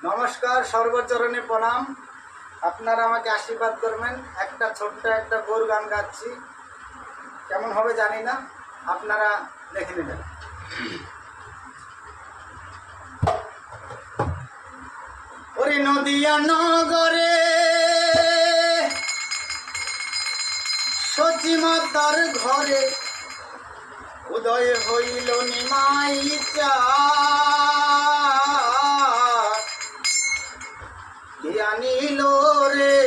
नमस्कार सर्वचरणे प्रणाम। আপনারা আমাকে আশীর্বাদ করবেন। একটা ছোট্ট একটা গরু গান গাচ্ছি, কেমন হবে জানি না, আপনারা দেখে নেবেন। ওরে নদিয়া নগরে সচিমাতার ঘরে উদয় হইল নিমাই চাঁদ, কে আনিল রে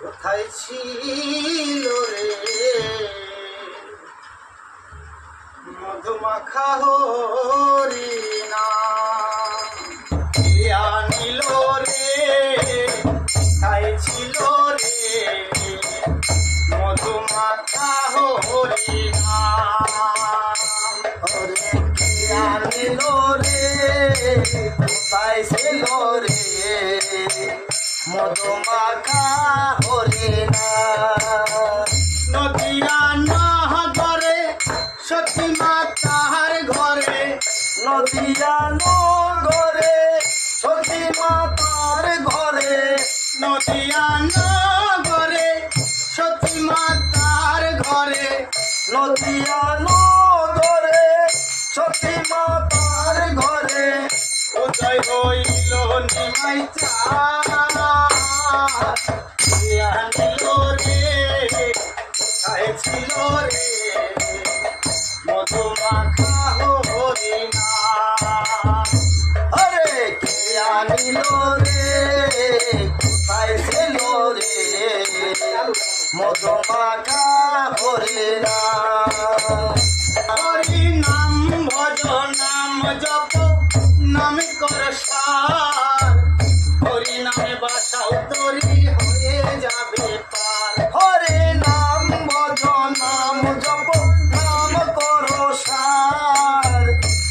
কোথায় ছিল রে, মধুমাখা হরিণা কে আনিল রে কোথায় ছিল রে, মধুমাখা হরিণা কে আনিল রে কোথায় ছিল রে, মধুমাখা হরিণা। নদিয়া নগরে সতীমাতার ঘরে, নদিয়া নগরে সতীমাতার ঘরে, নদিয়া নগরে সতীমাতার ঘরে, নদিয়া নগরে সতীমাতার ঘরে উদয় হইল নিমাই চাঁদ, কে আনিল রে কোথায় ছিল রে, মধুমাখা হরিণা। আরে কে আনিল রে কোথায় ছিল রে, মধুমাখা হরিণা। হরি নাম ভজ নাম জপ নাম কর সার, হরি নামে বাসাও তরি হয়ে যাবে পার। হরে নাম ভজ নাম জপ নাম কর সার,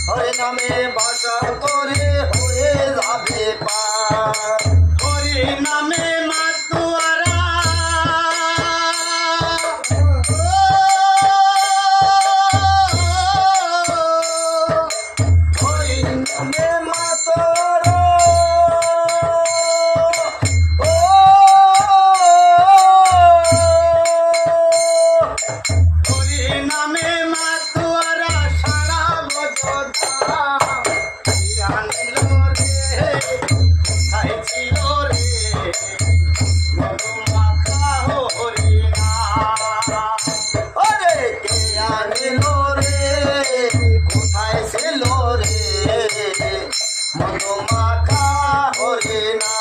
হরি নামে বাসাও তরি হয়ে যাবে পার। হরি নামে মাতুয়ারা হরি নামে মাতুয়ারা হরি নামে মাতুয়ারা সারা বছর আনিল রে কোথায় ছিল রে, মধুমাখা হরিণা। ওরে কে আনিল রে কোথায় ছিল রে, মধুমাখা হরিণা।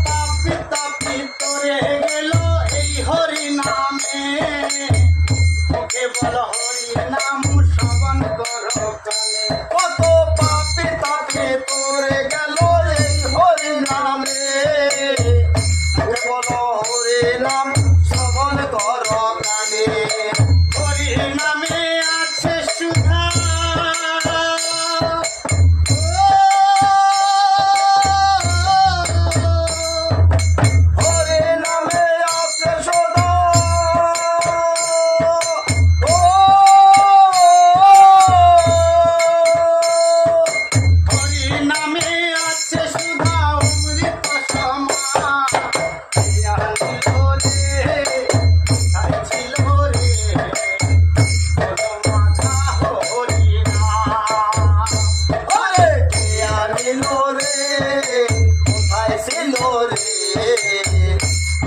পাপি তাপি তরে গেল এই হরি নামে, মুখে বল হরি নাম শ্রবণ কর কানে। কত পাপি তাপি তরে গেল এই হরি নামে, মুখে বল হরি নাম শ্রবণ কর কানে। হরি নামে আছে সুধা হরি নামে আছে সদা হরি নামে আছে সুধা অমৃত সমা, কে আনিল রে কোথায় ছিল রে, মধুমাখা হরিণা। ওরে কে আনিল রে কোথায় ছিল রে,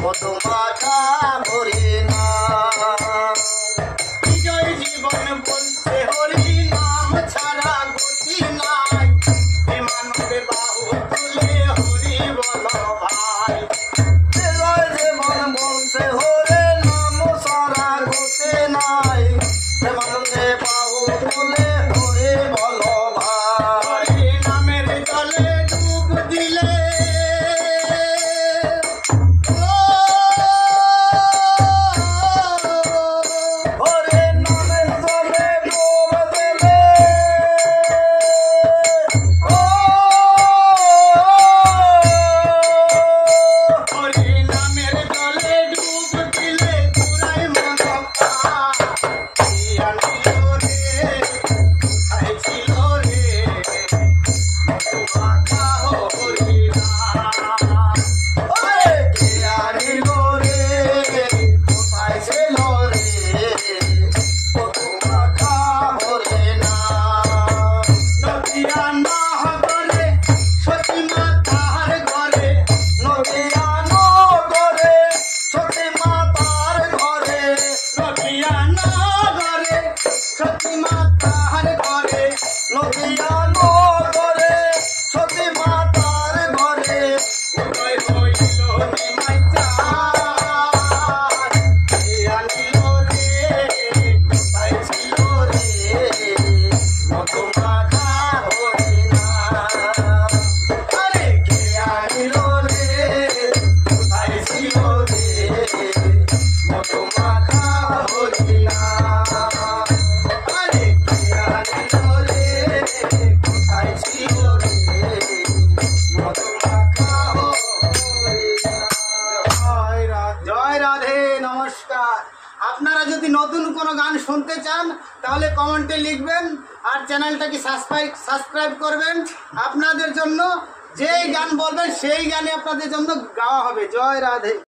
মধুমাখা হরিণা। বিজয় জীবন বলছে হরি নাম ছাড়া গতি নাই, মানবে বাহু তুলে হরি বল ভাই। বিজয় জীবন বলছে হরি নাম ছাড়া গতি নাই, মানবে বাহু তুলে হরি বল ভাই। হরি নামের জলে ডুব দিলে যদি নতুন কোনো গান শুনতে চান তাহলে কমেন্টে লিখবেন, আর চ্যানেলটাকে সাবস্ক্রাইব করবেন। আপনাদের জন্য যেই গান বলবেন সেই গানে আপনাদের জন্য গাওয়া হবে। জয় রাধে।